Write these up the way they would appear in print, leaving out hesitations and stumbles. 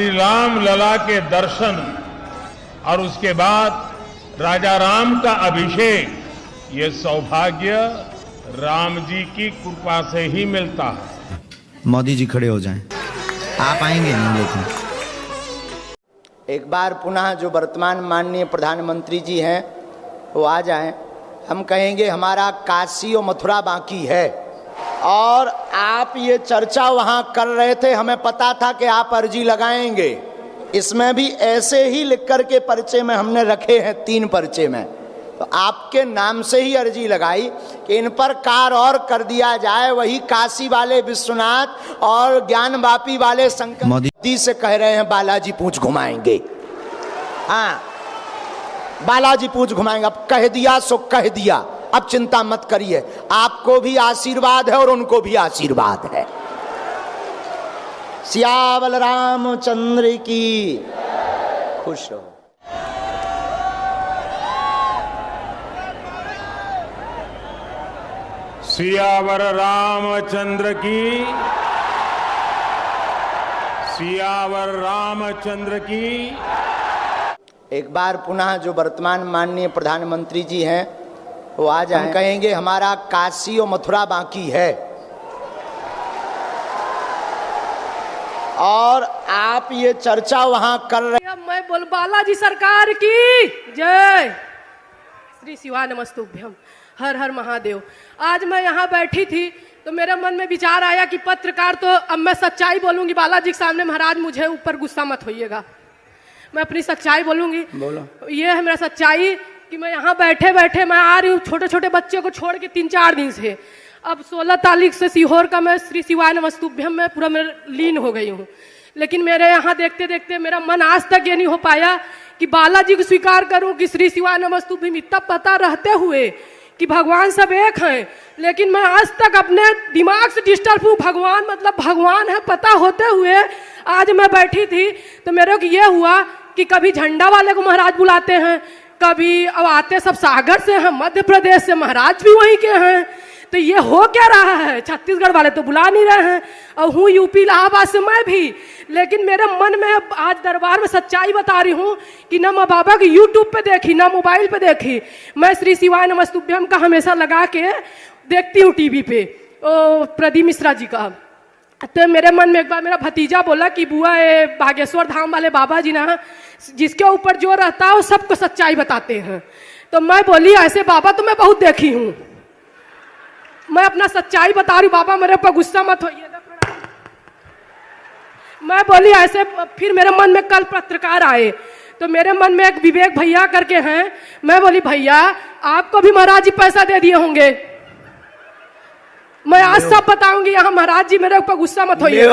श्री राम लला के दर्शन और उसके बाद राजा राम का अभिषेक, ये सौभाग्य राम जी की कृपा से ही मिलता है। मोदी जी खड़े हो जाएं, आप आएंगे नहीं लेकिन। एक बार पुनः जो वर्तमान माननीय प्रधानमंत्री जी हैं वो आ जाएं। हम कहेंगे हमारा काशी और मथुरा बाकी है, और आप ये चर्चा वहाँ कर रहे थे, हमें पता था कि आप अर्जी लगाएंगे। इसमें भी ऐसे ही लिख कर के पर्चे में हमने रखे हैं, 3 पर्चे में, तो आपके नाम से ही अर्जी लगाई कि इन पर कार्य और कर दिया जाए। वही काशी वाले विश्वनाथ और ज्ञानवापी वाले शंकर मोदी से कह रहे हैं बालाजी पूंछ घुमाएंगे। हाँ, बालाजी पूंछ घुमाएंगे। अब कह दिया सो कह दिया, अब चिंता मत करिए, आपको भी आशीर्वाद है और उनको भी आशीर्वाद है। सियावर रामचंद्र की खुश हो। सियावर रामचंद्र की, सियावर रामचंद्र की। एक बार पुनः जो वर्तमान माननीय प्रधानमंत्री जी हैं वो आ जाएं। हम कहेंगे हमारा काशी और मथुरा बाकी है, और आप ये चर्चा वहां कर रहे। मैं बोल बालाजी सरकार की जय, श्री शिवा नमस्तुभ्यम, हर हर महादेव। आज मैं यहाँ बैठी थी तो मेरे मन में विचार आया कि पत्रकार, तो अब मैं सच्चाई बोलूंगी बालाजी के सामने। महाराज मुझे ऊपर गुस्सा मत होइएगा, मैं अपनी सच्चाई बोलूंगी। बोलो। ये है मेरा सच्चाई कि मैं यहाँ बैठे बैठे मैं आ रही हूँ छोटे छोटे बच्चे को छोड़ के 3-4 दिन से। अब 16 तारीख से सीहोर का मैं श्री शिवाय नमस्तुभ्यम में पूरा मैं लीन हो गई हूँ। लेकिन मेरे यहाँ देखते देखते मेरा मन आज तक ये नहीं हो पाया कि बालाजी को स्वीकार करूँ कि श्री शिवाय नमस्तुभ्यम। इतना पता रहते हुए कि भगवान सब एक हैं, लेकिन मैं आज तक अपने दिमाग से डिस्टर्ब हूँ। भगवान मतलब भगवान है पता होते हुए आज मैं बैठी थी तो मेरे को ये हुआ कि कभी झंडा वाले को महाराज बुलाते हैं, कभी अब आते सब सागर से हैं, मध्य प्रदेश से, महाराज भी वहीं के हैं। तो ये हो क्या रहा है? छत्तीसगढ़ वाले तो बुला नहीं रहे हैं, और हूँ यूपी इलाहाबाद से मैं भी। लेकिन मेरे मन में आज दरबार में सच्चाई बता रही हूँ कि ना मैं बाबा की यूट्यूब पे देखी ना मोबाइल पे देखी, मैं श्री शिवाय नमस्तुभ्यम का हमेशा लगा के देखती हूँ टीवी पे, प्रदीप मिश्रा जी का। तो मेरे मन में एक बार मेरा भतीजा बोला कि बुआ ये बागेश्वर धाम वाले बाबा जी ना, जिसके ऊपर जो रहता है वो सबको सच्चाई बताते हैं। तो मैं बोली ऐसे बाबा तो मैं बहुत देखी हूँ, मैं अपना सच्चाई बता रही हूँ, बाबा मेरे ऊपर गुस्सा मत होइए। मैं बोली ऐसे। फिर मेरे मन में कल पत्रकार आए तो मेरे मन में एक विवेक भैया करके हैं, मैं बोली भैया आपको भी महाराज जी पैसा दे दिए होंगे, मैं आज सब बताऊंगी। यहाँ महाराज जी मेरे ऊपर गुस्सा मत होइए।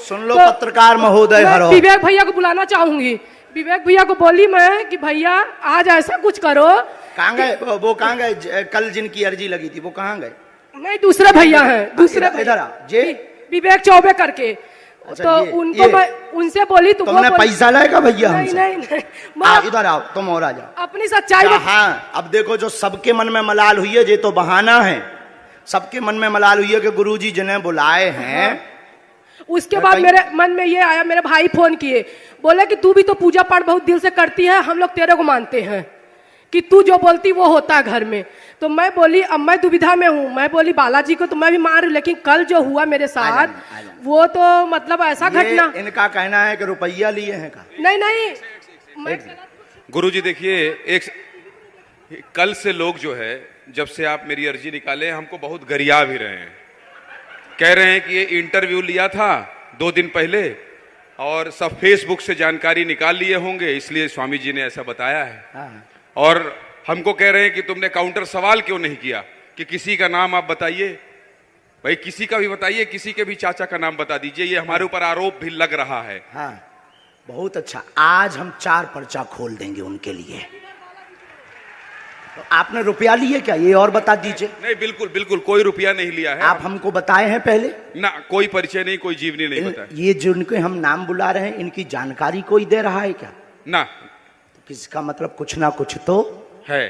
सुन लो तो पत्रकार महोदय, हरो विवेक भैया को बुलाना चाहूंगी। विवेक भैया को बोली मैं कि भैया आज ऐसा कुछ करो। कहाँ गए वो? कहाँ गए कल जिनकी अर्जी लगी थी वो कहाँ गए? नहीं दूसरे भैया हैं, दूसरे इधर आ जे विवेक चौबे करके। अच्छा, तो उनको मैं उनसे बोली तो तुमने पैसा लाएगा भैया? नहीं नहीं नहीं, इधर आओ, तुम और आ जाओ। अपनी सच्चाई। हाँ, अब देखो जो सबके मन में मलाल हुई है, ये तो बहाना है। सबके मन में मलाल हुई है कि गुरुजी जिन्हें बुलाए हैं। हाँ। उसके बाद मेरे मन में ये आया, मेरे भाई फोन किए, बोले कि तू भी तो पूजा पाठ बहुत दिल से करती है, हम लोग तेरे को मानते हैं कि तू जो बोलती वो होता है घर में। तो मैं बोली अब मैं दुविधा में हूँ, मैं बोली बालाजी को तो मैं भी मान रही हूँ, लेकिन कल जो हुआ मेरे साथ वो तो मतलब ऐसा घटना। इनका कहना है कि रुपया लिए हैं का? नहीं नहीं गुरुजी देखिए, एक कल से लोग जो है, जब से आप मेरी अर्जी निकाले हमको बहुत गरिया भी रहे हैं, कह रहे हैं कि ये इंटरव्यू लिया था 2 दिन पहले और सब फेसबुक से जानकारी निकाल लिए होंगे, इसलिए स्वामी जी ने ऐसा बताया है। हाँ। और हमको कह रहे हैं कि तुमने काउंटर सवाल क्यों नहीं किया कि किसी का नाम आप बताइए। भाई किसी का भी बताइए, किसी के भी चाचा का नाम बता दीजिए, ये हमारे ऊपर आरोप भी लग रहा है। हाँ, बहुत अच्छा। आज हम 4 पर्चा खोल देंगे उनके लिए। तो आपने रुपया लिए क्या, ये और बता दीजिए। नहीं बिल्कुल बिल्कुल कोई रुपया नहीं लिया है। आप हमको बताए हैं पहले ना? कोई परिचय नहीं, कोई जीवनी नहीं बताया। ये जिनके हम नाम बुला रहे हैं इनकी जानकारी कोई दे रहा है क्या? ना। तो किसका मतलब कुछ ना कुछ तो है।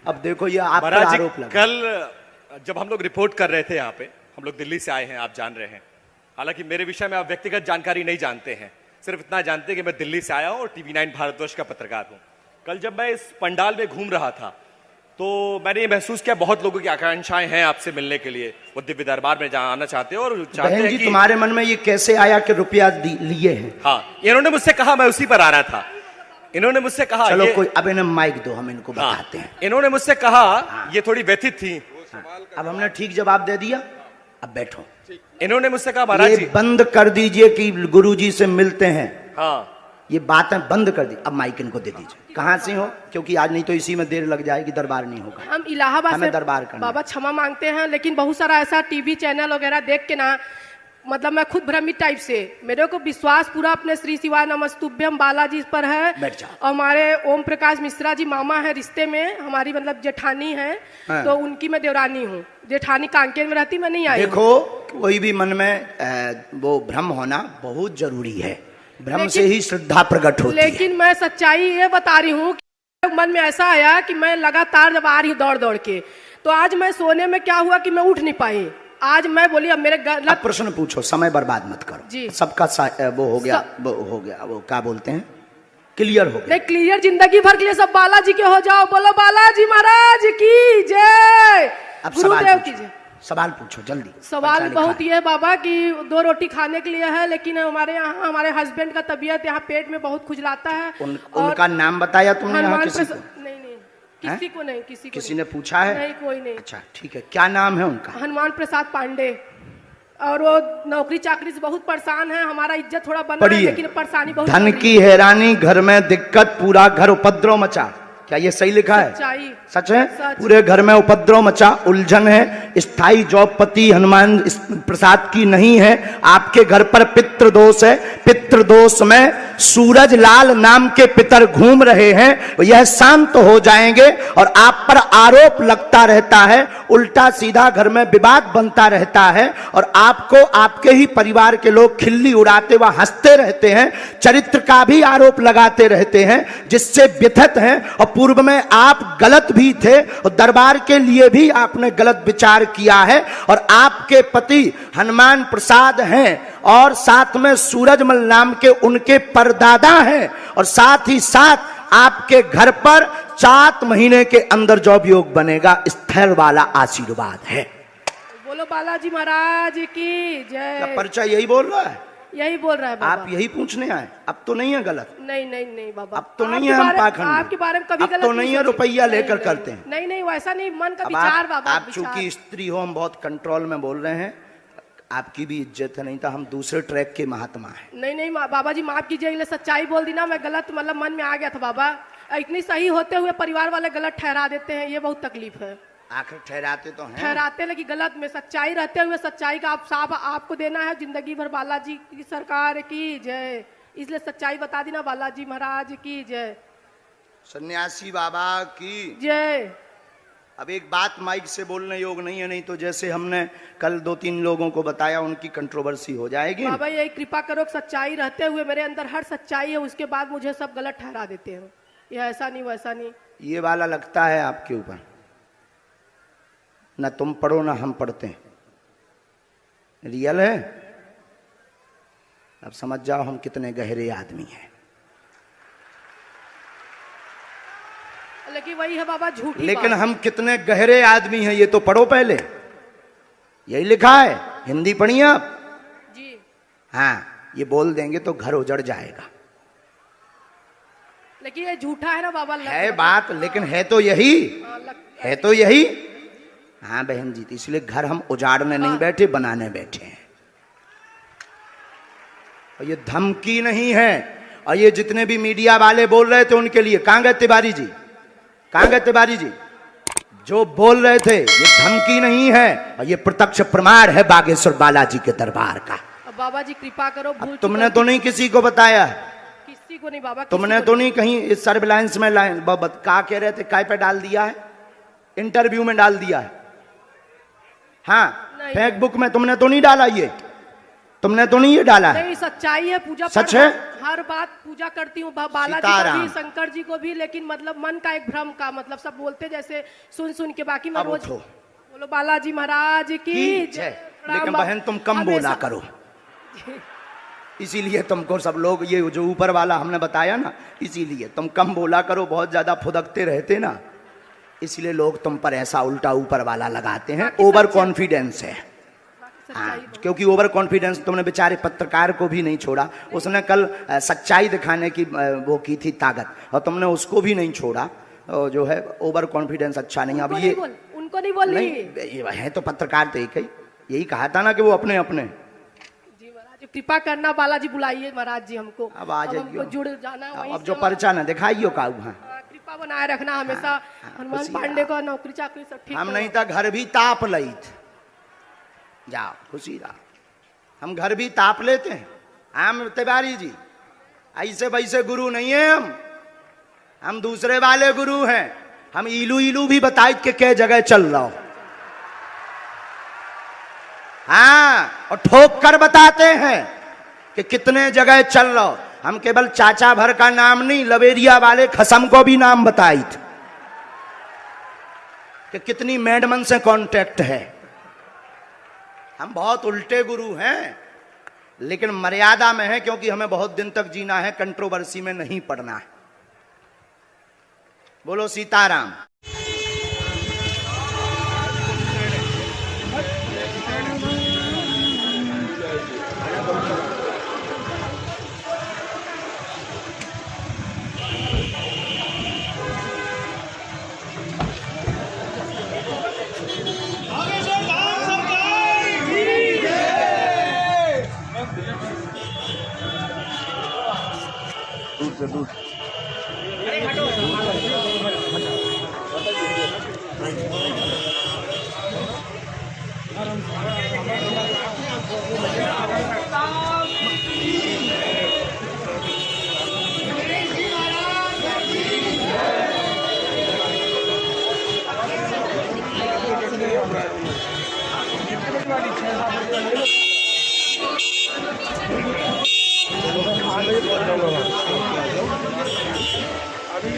अब देखो ये आप पर आरोप लगा। कल जब हम लोग रिपोर्ट कर रहे थे यहाँ पे, हम लोग दिल्ली से आए हैं, आप जान रहे हैं, हालांकि मेरे विषय में आप व्यक्तिगत जानकारी नहीं जानते हैं, सिर्फ इतना जानते हैं कि मैं दिल्ली से आया हूं और टीवी 9 भारतवर्ष का पत्रकार हूं। कल जब मैं इस पंडाल में घूम रहा था तो मैंने ये महसूस किया बहुत लोगों की आकांक्षाएं हैं आपसे मिलने के लिए, वो दिव्य दरबार में आना चाहते हैं और चाहते बहन हैं जी कि तुम्हारे मन में ये कैसे आया कि रुपया लिए हैं? हाँ, इन्होंने मुझसे कहा, मैं उसी पर आ रहा था। इन्होंने मुझसे कहा चलो कोई अब इन्हें माइक दो, हम इनको हाँ, बताते हैं। इन्होंने मुझसे कहा, ये थोड़ी व्यथित थी। अब हमने ठीक जवाब दे दिया, अब बैठो। इन्होंने मुझसे कहा महाराज ये जी, बंद कर दीजिए कि गुरुजी से मिलते हैं, हाँ ये बातें बंद कर दी। अब माइक इनको दे दीजिए। कहाँ से हो? क्योंकि आज नहीं तो इसी में देर लग जाएगी, दरबार नहीं होगा। हम इलाहाबाद हमें से दरबार करना बाबा क्षमा मांगते हैं, लेकिन बहुत सारा ऐसा टीवी चैनल वगैरह देख के ना मतलब मैं खुद भ्रमित टाइप से, मेरे को विश्वास पूरा अपने श्री शिवाय नमस्तुभ्यम बालाजी पर है। बैठ जाओ। और हमारे ओम प्रकाश मिश्रा जी मामा है रिश्ते में, हमारी मतलब जेठानी है, हाँ। तो उनकी मैं देवरानी हूँ। जेठानी कांकेर में रहती, मैं नहीं आई हूँ। देखो कोई भी मन में वो भ्रम होना बहुत जरूरी है, भ्रम से ही श्रद्धा प्रकट होती है। लेकिन मैं सच्चाई ये बता रही हूँ कि मन में ऐसा आया कि मैं लगातार जब आ रही हूँ दौड़ दौड़ के, तो आज मैं सोने में क्या हुआ कि मैं उठ नहीं पाई। आज मैं बोली अब मेरे अब प्रश्न पूछो, समय बर्बाद मत करो जी। सबका वो हो गया, वो हो गया, वो क्या बोलते हैं, क्लियर हो गया। नहीं, क्लियर जिंदगी भर के लिए सब बालाजी के हो जाओ। बोलो बालाजी महाराज की जय, अब गुरुदेव की जय। सवाल पूछो जल्दी। सवाल पर्चा बहुत लिखा ये बाबा कि 2 रोटी खाने के लिए है, लेकिन हमारे यहाँ हमारे हस्बैंड का तबीयत यहाँ पेट में बहुत खुजलाता है। उनका नाम बताया तुमने यहाँ किसी को? नहीं किसी को नहीं, किसी ने पूछा है? नहीं, कोई नहीं। अच्छा ठीक है, क्या नाम है उनका? हनुमान प्रसाद पांडे। और वो नौकरी चाकरी से बहुत परेशान है, हमारा इज्जत थोड़ा बना है, लेकिन परेशानी बहुत। धन की हैरानी, घर में दिक्कत, पूरा घर उपद्रव मचा। क्या ये सही लिखा है? सच्चाई, सच है? सच। पूरे घर में उपद्रव मचा, उलझन है, स्थायी जॉबपति हनुमान प्रसाद की नहीं है। आपके घर पर पितृदोष है, पितृदोष में सूरज लाल नाम के पितर घूम रहे हैं, यह शांत हो जाएंगे। और आप पर आरोप लगता रहता है, उल्टा सीधा घर में विवाद बनता रहता है, और आपको आपके ही परिवार के लोग खिल्ली उड़ाते व हंसते रहते हैं, चरित्र का भी आरोप लगाते रहते हैं, जिससे व्यथित हैं। और पूर्व में आप गलत भी थे और दरबार के लिए भी आपने गलत विचार किया है। और आपके पति हनुमान प्रसाद हैं और साथ में सूरजमल नाम के उनके परदादा हैं, और साथ ही साथ आपके घर पर 7 महीने के अंदर जॉब योग बनेगा, स्थिर वाला आशीर्वाद है। बोलो बालाजी महाराज की जय। पर्चा यही बोल रहा है? यही बोल रहा है बाबा। आप यही पूछने आए? अब तो नहीं है गलत? नहीं बाबा, अब तो नहीं है हम पाखंड, आपके बारे में कभी अब तो नहीं है रुपया लेकर करते हैं। नहीं वैसा नहीं, मन का अब विचार बाबा। आप चूंकि स्त्री हो, हम बहुत कंट्रोल में बोल रहे हैं, आपकी भी इज्जत है, नहीं तो हम दूसरे ट्रैक के महात्मा हैं। नहीं बाबा जी माफ कीजिए, सच्चाई बोल दी ना, मैं गलत मतलब मन में आ गया था बाबा। इतनी सही होते हुए परिवार वाले गलत ठहरा देते हैं, ये बहुत तकलीफ है। आखिर ठहराते तो हैं, ठहराते लेकिन गलत में, सच्चाई रहते हुए सच्चाई का आप साफ आपको देना है। जिंदगी भर बालाजी की सरकार की जय, इसलिए सच्चाई बता दी ना, बालाजी महाराज की जय, सन्यासी बाबा की जय। अब एक बात माइक से बोलने योग नहीं है, नहीं तो जैसे हमने कल 2-3 लोगों को बताया उनकी कंट्रोवर्सी हो जाएगी। बाबा यही कृपा करो, सच्चाई रहते हुए मेरे अंदर हर सच्चाई है, उसके बाद मुझे सब गलत ठहरा देते हैं। ये ऐसा नहीं वैसा नहीं। ये वाला लगता है आपके ऊपर, ना तुम पढ़ो ना हम पढ़ते हैं, रियल है। अब समझ जाओ हम कितने गहरे आदमी हैं। लेकिन वही है बाबा झूठी लेकिन बात। हम कितने गहरे आदमी हैं ये तो पढ़ो पहले, यही लिखा है, हिंदी पढ़िए आप जी। हाँ, ये बोल देंगे तो घर उजड़ जाएगा। लेकिन ये झूठा है ना बाबा। है बात, लेकिन है तो यही, है तो यही। हाँ बहन जी, इसलिए घर हम उजाड़ने नहीं बैठे, बनाने बैठे हैं। और ये धमकी नहीं है। और ये जितने भी मीडिया वाले बोल रहे थे उनके लिए, कहां गए तिवारी जी, कहां गए तिवारी जी? जो बोल रहे थे ये धमकी नहीं है, और ये प्रत्यक्ष प्रमाण है बागेश्वर बालाजी के दरबार का। बाबा जी कृपा करो, भूल तुमने तो नहीं किसी को बताया? किसी को नहीं बाबा। तुमने तो नहीं कहीं इस सर्विलांस में लाइन कहा कह रहे थे, काय पे डाल दिया है, इंटरव्यू में डाल दिया है? हाँ, फेसबुक में तुमने तो नहीं डाला, ये तुमने तो नहीं ये डाला है? नहीं, सच्चाई है, पूजा सच है, हर बात पूजा करती हूँ, बालाजी को भी, शंकर जी को भी, लेकिन मतलब मन का एक भ्रम का, मतलब सब बोलते जैसे सुन के, बाकी मैं रोज बोलो बालाजी महाराज की जय। लेकिन बहन तुम कम बोला करो, इसीलिए तुमको सब लोग ये जो ऊपर वाला हमने बताया ना, इसीलिए तुम कम बोला करो, बहुत ज्यादा फुदकते रहते ना, इसलिए लोग तुम पर ऐसा उल्टा ऊपर वाला लगाते हैं। ओवर कॉन्फिडेंस है। हाँ, क्योंकि ओवर कॉन्फिडेंस तुमने बेचारे पत्रकार को भी नहीं छोड़ा। उसने कल सच्चाई दिखाने की वो की थी ताकत, और तुमने उसको भी नहीं छोड़ा। जो है ओवर कॉन्फिडेंस अच्छा नहीं। अब ये उनको नहीं बोल रही है तो पत्रकार तो एक ही, यही कहा था ना कि वो अपने अपने। जी महाराज कृपा करना, बालाजी बुलाइए महाराज जी हमको। अब आ जाइए, हमको जुड़ जाना वहीं अब से जो पर्चा ना दिखाइयो का कृपा बनाए रखना हमेशा। हनुमान पांडे को नौकरी चाकरी सब ठीक। हम नहीं था घर भी ताप लईत, जाओ खुशी रहा। हम घर भी ताप लेते हैं। हम तिवारी जी ऐसे वैसे गुरु नहीं है, हम दूसरे वाले गुरु हैं। हम इलू इलू भी बताए कि क्या जगह चल रहा हो। हाँ, और ठोक कर बताते हैं कि कितने जगह चल रहा हो। हम केवल चाचा भर का नाम नहीं, लवेरिया वाले खसम को भी नाम बताई थे कि कितनी मैडमन से कांटेक्ट है। हम बहुत उल्टे गुरु हैं, लेकिन मर्यादा में है, क्योंकि हमें बहुत दिन तक जीना है, कंट्रोवर्सी में नहीं पड़ना है। बोलो सीताराम। दूर से दूर अभी